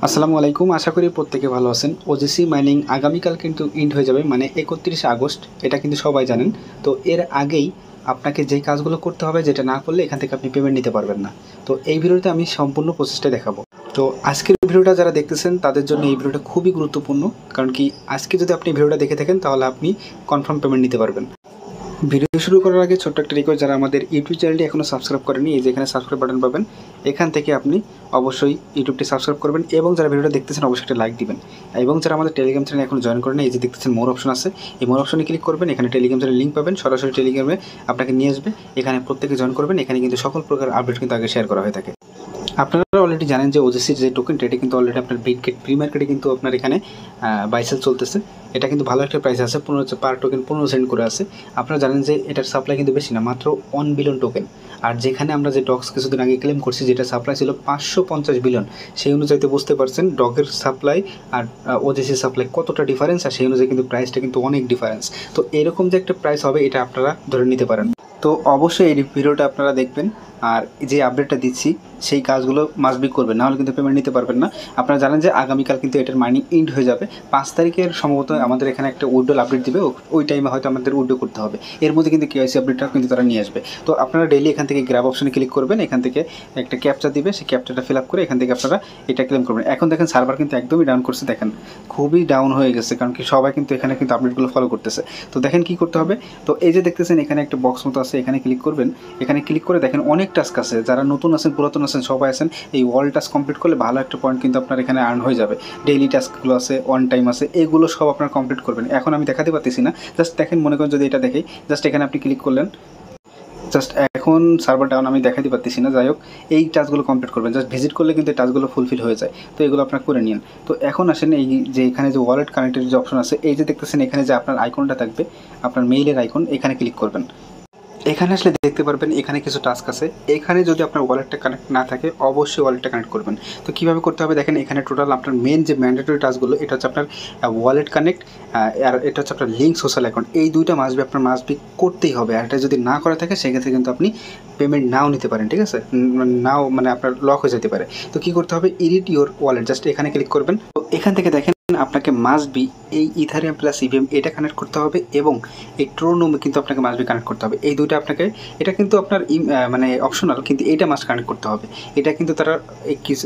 আসসালামু আলাইকুম। আশা করি প্রত্যেকে ভালো আছেন। ওজিসি মাইনিং আগামীকাল কিন্তু এন্ড হয়ে যাবে, মানে 31 আগস্ট। এটা কিন্তু সবাই জানেন। তো এর আগেই আপনাকে যেই কাজগুলো করতে হবে, যেটা না করলে এখান থেকে আপনি পেমেন্ট নিতে পারবেন না। তো এই ভিডিওতে আমি সম্পূর্ণ প্রসেসটা দেখাবো। তো আজকের ভিডিওটা যারা দেখতেছেন তাদের জন্য এই ভিডিওটা খুবই গুরুত্বপূর্ণ, কারণ কি আজকে যদি আপনি ভিডিওটা দেখে থাকেন তাহলে আপনি কনফার্ম পেমেন্ট নিতে পারবেন। ভিডিও শুরু করার আগে ছোট্ট একটা রিকোয়েস্ট, যারা আমাদের ইউটিউব চ্যানেলটি এখনও সাবস্ক্রাইব করেনি, এই যে এখানে সাবস্ক্রাইব বাটন পাবেন, এখান থেকে আপনি অবশ্যই ইউটিউবটি সাবস্ক্রাইব করবেন এবং যারা ভিডিওটা দেখতেছেন অবশ্যই একটা লাইক দিবেন। এবং যারা আমাদের টেলিগ্রাম চ্যানেল এখন জয়েন করেন, এই যে দেখতেছেন মোর অপশন আছে, এই মোর অপশনে ক্লিক করবেন, এখানে টেলিগ্রাম চ্যানেল লিঙ্ক পাবেন, সরাসরি টেলিগ্রামে আপনাকে নিয়ে আসবে। এখানে প্রত্যেকে জয়েন করবেন। এখানে কিন্তু সকল প্রকার আপডেট কিন্তু আগে শেয়ার করা হয়ে থাকে। আপনারা অলরেডি জানেন যে ওজিসির যে টোকেনটা, এটা কিন্তু অলরেডি আপনার বিটগেট প্রি মার্কেটে কিন্তু আপনার এখানে বাইসেল চলতেছে। এটা কিন্তু ভালো একটা প্রাইস আছে, 15 পার টোকেন 15 সেন্ট করে আছে। আপনারা জানেন যে এটার সাপ্লাই কিন্তু বেশি না, মাত্র 1 বিলিয়ন টোকেন। আর যেখানে আমরা যে ডক্স কিছুদিন আগে ক্লেম করছি, যেটা সাপ্লাই ছিল 550 বিলিয়ন, সেই অনুযায়ী বুঝতে পারছেন ডগের সাপ্লাই আর ওজিসির সাপ্লাই কতটা ডিফারেন্স, আর সেই অনুযায়ী কিন্তু প্রাইসটা কিন্তু অনেক ডিফারেন্স। তো এরকম যে একটা প্রাইস হবে এটা আপনারা ধরে নিতে পারেন। তো অবশ্যই এই ভিডিওটা আপনারা দেখবেন, আর যে আপডেটটা দিচ্ছি সেই কাজগুলো মাস্ট বি করবেন, নাহলে কিন্তু পেমেন্ট নিতে পারবেন না। আপনারা জানেন যে আগামীকাল কিন্তু এটার মাইনিং এন্ড হয়ে যাবে। 5 তারিখের সম্ভবত আমাদের এখানে একটা উইড্রোল আপডেট দিবে, ওই টাইমে হয়তো আমাদের উইড্রো করতে হবে। এর মধ্যে কিন্তু কেওয়াইসি আপডেটটা কিন্তু তারা নিয়ে আসবে। তো আপনারা ডেইলি এখান থেকে গ্র্যাব অপশনে ক্লিক করবেন, এখান থেকে একটা ক্যাপচা দিবে, সেই ক্যাপচাটা ফিল আপ করে এখান থেকে আপনারা এটা ক্লেম করবেন। এখন দেখেন সার্ভার কিন্তু একদমই ডাউন করছে, দেখেন খুবই ডাউন হয়ে গেছে, কারণ কি সবাই কিন্তু এখানে কিন্তু আপডেটগুলো ফলো করতেছে। তো দেখেন কি করতে হবে। তো এই যে দেখতেছেন এখানে একটা বক্স মতো আছে, এখানে ক্লিক করবেন। এখানে ক্লিক করে দেখেন অনেক টাস্ক আছে, যারা নতুন আছেন পুরাতন আছেন সবাই আছেন, এই ওয়াল টাস্ক কমপ্লিট করলে ভালো একটা পয়েন্ট কিন্তু আপনার এখানে আর্ন হয়ে যাবে। ডেইলি টাস্কগুলো আছে, ওয়ান টাইম আছে, এগুলো সব আপনার কমপ্লিট করবেন। এখন আমি দেখাতে পারতেছি না, জাস্ট দেখেন, মনে করেন যদি এটা দেখেই, জাস্ট এখানে আপনি ক্লিক করলেন, জাস্ট এখন সার্ভার ডাউন, আমি দেখাতে পারতেছি না। যাই হোক, এই টাস্কগুলো কমপ্লিট করবেন, জাস্ট ভিজিট করলে কিন্তু এই টাস্কগুলো ফুলফিল হয়ে যায়। তো এগুলো আপনার করে নিন। তো এখন আসেন এই যে এখানে যে ওয়ালেট কানেক্টেড যে অপশন আছে, এই যে দেখতেছেন এখানে যে আপনার আইকনটা থাকবে, আপনার মেইলের আইকন, এখানে ক্লিক করবেন। এখানে আসলে দেখতে পারবেন এখানে কিছু টাস্ক আছে। এখানে যদি আপনার ওয়ালেটটা কানেক্ট না থাকে অবশ্যই ওয়ালেটটা কানেক্ট করবেন। তো কীভাবে করতে হবে দেখেন, এখানে টোটাল আপনার মেন যে ম্যান্ডেটরি টাস্কগুলো, এটা হচ্ছে আপনার ওয়ালেট কানেক্ট, আর এটা হচ্ছে আপনার লিঙ্ক সোশ্যাল অ্যাকাউন্ট। এই দুইটা মাস্ট বি করতেই হবে। আর এটা যদি না করা থাকে সেক্ষেত্রে কিন্তু আপনি পেমেন্ট নাও নিতে পারেন, ঠিক আছে, নাও মানে আপনার লক হয়ে যেতে পারে। তো কী করতে হবে, এডিট ইওর ওয়ালেট, জাস্ট এখানে ক্লিক করবেন। তো এখান থেকে দেখেন আপনাকে মাস্ট বি এই ইথারিয়াম প্লাস ইভিএম এটা কানেক্ট করতে হবে, এবং এই ট্রোনোমে কিন্তু আপনাকে মাস্ট বি কানেক্ট করতে হবে। এই দুইটা আপনাকে, এটা কিন্তু আপনার মানে অপশনাল, কিন্তু এটা মাস্ট কানেক্ট করতে হবে। এটা কিন্তু তারা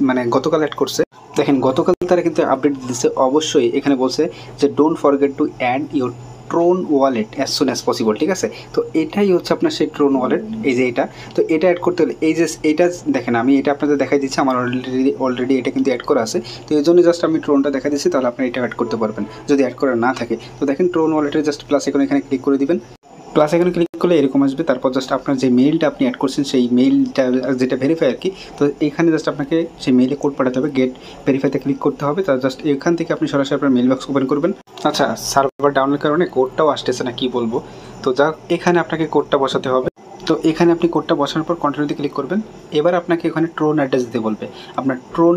মানে গতকাল অ্যাড করছে। দেখেন গতকাল তারা কিন্তু আপডেট দিচ্ছে। অবশ্যই এখানে বলছে যে don't forget to add your Tron wallet as soon as possible, ঠিক আছে। তো এটাই হচ্ছে আপনার সেই ট্রোন ওয়ালেট, এই যে এটা। তো এটা অ্যাড করতে হলে এই যে এটা দেখেন, আমি এটা আপনাদের দেখাই দিচ্ছি, আমার অলরেডি এটা কিন্তু অ্যাড করা আছে। তো এই জন্য জাস্ট আমি ট্রোনটা দেখা দিচ্ছি, তাহলে আপনি এটা অ্যাড করতে পারবেন যদি অ্যাড করা না থাকে। তো দেখেন ট্রোন ওয়ালেটের জাস্ট প্লাস এখানে ক্লিক করে দিবেন। প্লাস এখানে ক্লিক করলে এরকম আসবে। তারপর জাস্ট আপনার যে মেইলটা আপনি অ্যাড করছেন সেই মেইলটা যেটা ভেরিফাই আর কি, তো এখানে জাস্ট আপনাকে সেই মেইলে কোড পাঠাতে হবে, গেট ভেরিফাইতে ক্লিক করতে হবে। তার জাস্ট এখান থেকে আপনি সরাসরি আপনার মেইল বক্স ওপেন করবেন। আচ্ছা, সার্ভার ডাউনের কারণে কোডটাও আসতেছে না, কি বলবো। তো যা এখানে আপনাকে কোডটা বসাতে হবে। তো এখানে আপনি কোডটা বসানোর পর কন্টিনিউতে ক্লিক করবেন। এবার আপনাকে এখানে ট্রোন অ্যাড্রেস দিতে বলবে, আপনার ট্রোন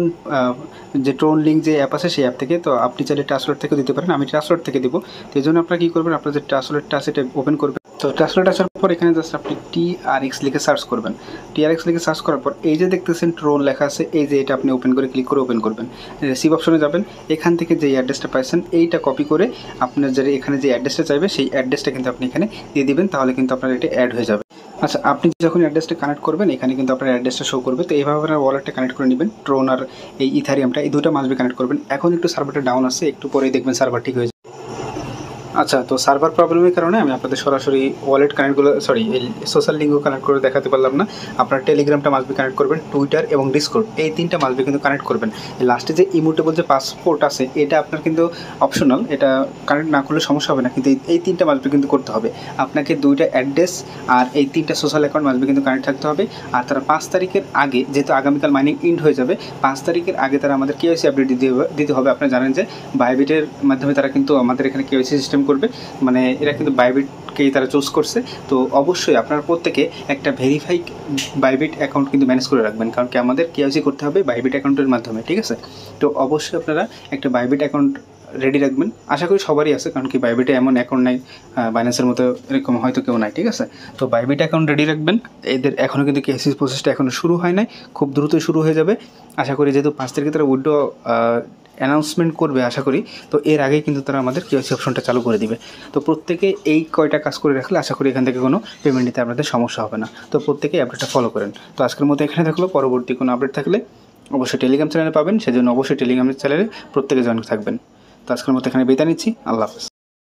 যে ট্রোন লিঙ্ক যে অ্যাপ আছে সেই অ্যাপ থেকে। তো আপনি চাইলে ট্রান্সলেট থেকে দিতে পারেন, আমি ট্রান্সলেট থেকে দিব। তো এই জন্য আপনারা কী করবেন, আপনার যে ট্রান্সলেটটা আছে এটা ওপেন করবেন। তো ট্রান্সলেট আসার পর এখানে জাস্ট আপনি TRX লিখে সার্চ করবেন। TRX লিখে সার্চ করার পর এই যে দেখতেছেন ট্রোন লেখা আছে, এই যে এটা আপনি ওপেন করে ক্লিক করে ওপেন করবেন। রিসিভ অপশনে যাবেন, এখান থেকে যে অ্যাড্রেসটা পাইছেন এইটা কপি করে আপনার যে এখানে যে অ্যাড্রেসটা চাইবে সেই অ্যাড্রেসটা কিন্তু আপনি এখানে দিয়ে দিবেন, তাহলে কিন্তু আপনার এটা অ্যাড হয়ে যাবে। আচ্ছা, আপনি যখন অ্যাড্রেসটা কানেক্ট করবেন এখানে কিন্তু আপনার অ্যাড্রেসটা শো করবে। তো এইভাবে আপনার ওয়ালেটটা কানেক্ট করে নেবেন, ট্রোন আর এই ইথারিয়ামটা, এই দুটো মাস্ট বি কানেক্ট করবেন। এখন একটু সার্ভারটা ডাউন আছে, একটু পরেই দেখবেন সার্ভার ঠিক হয়ে যাবে। আচ্ছা, তো সার্ভার প্রবলেমের কারণে আমি আপনাদের সরাসরি ওয়ালেট কানেক্টগুলো এই সোশ্যাল লিঙ্কও কানেক্ট করে দেখাতে পারলাম না। আপনার টেলিগ্রামটা মাস্ট বি কানেক্ট করবেন, টুইটার এবং ডিসকর্ড, এই তিনটা মাস্ট বি কিন্তু কানেক্ট করবেন। লাস্টে যে ইমোটেবল যে পাসপোর্ট আছে এটা আপনার কিন্তু অপশনাল, এটা কানেক্ট না করলে সমস্যা হবে না, কিন্তু এই তিনটা মাস্ট বি কিন্তু করতে হবে। আপনাকে দুইটা অ্যাড্রেস আর এই তিনটা সোশ্যাল অ্যাকাউন্ট মাস্ট বি কিন্তু কানেক্ট থাকতে হবে। আর তারা 5 তারিখের আগে, যেহেতু আগামীকাল মাইনিং এন্ড হয়ে যাবে, 5 তারিখের আগে তারা আমাদের কেওয়াইসি আপডেট দিতে হবে। আপনারা জানেন যে বাইবিটের মাধ্যমে তারা কিন্তু আমাদের এখানে কেওয়াইসি সিস্টেম করবে, মানে এরা কিন্তু বাইবিটকেই তারা চুজ করছে। তো অবশ্যই আপনার প্রত্যেকে একটা ভেরিফাইড বাইবিট অ্যাকাউন্ট কিন্তু ম্যানেজ করে রাখবেন, কারণ কি আমাদের কেওয়াইসি করতে হবে বাইবিট অ্যাকাউন্টের মাধ্যমে, ঠিক আছে। তো অবশ্যই আপনারা একটা বাইবিট অ্যাকাউন্ট রেডি রাখবেন। আশা করি সবারই আছে, কারণ কি বাইবিটে এমন অ্যাকাউন্ট নাই বাইন্যান্সের মতো এরকম হয়তো কেউ নাই, ঠিক আছে। তো বাইবিট অ্যাকাউন্ট রেডি রাখবেন। এদের এখনও কিন্তু কেসিস প্রসেসটা এখনও শুরু হয় নাই, খুব দ্রুতই শুরু হয়ে যাবে আশা করি, যেহেতু 5 তারিখে তারা উইথড্র অ্যানাউন্সমেন্ট করবে আশা করি। তো এর আগেই কিন্তু তারা আমাদের কেওয়াইসি অপশনটা চালু করে দিবে। তো প্রত্যেকে এই কয়টা কাজ করে রাখলে আশা করি এখান থেকে কোনো পেমেন্ট নিতে আপনাদের সমস্যা হবে না। তো প্রত্যেকেই আপডেটটা ফলো করেন। তো আজকের মতো এখানে থাকলো, পরবর্তী কোনো আপডেট থাকলে অবশ্যই টেলিগ্রাম চ্যানেলে পাবেন, সেজন্য অবশ্যই টেলিগ্রাম চ্যানেলে প্রত্যেকে জয়েন থাকবেন। তো আজকের মতো এখানে বিদায় নিচ্ছি, আল্লাহ হাফেজ।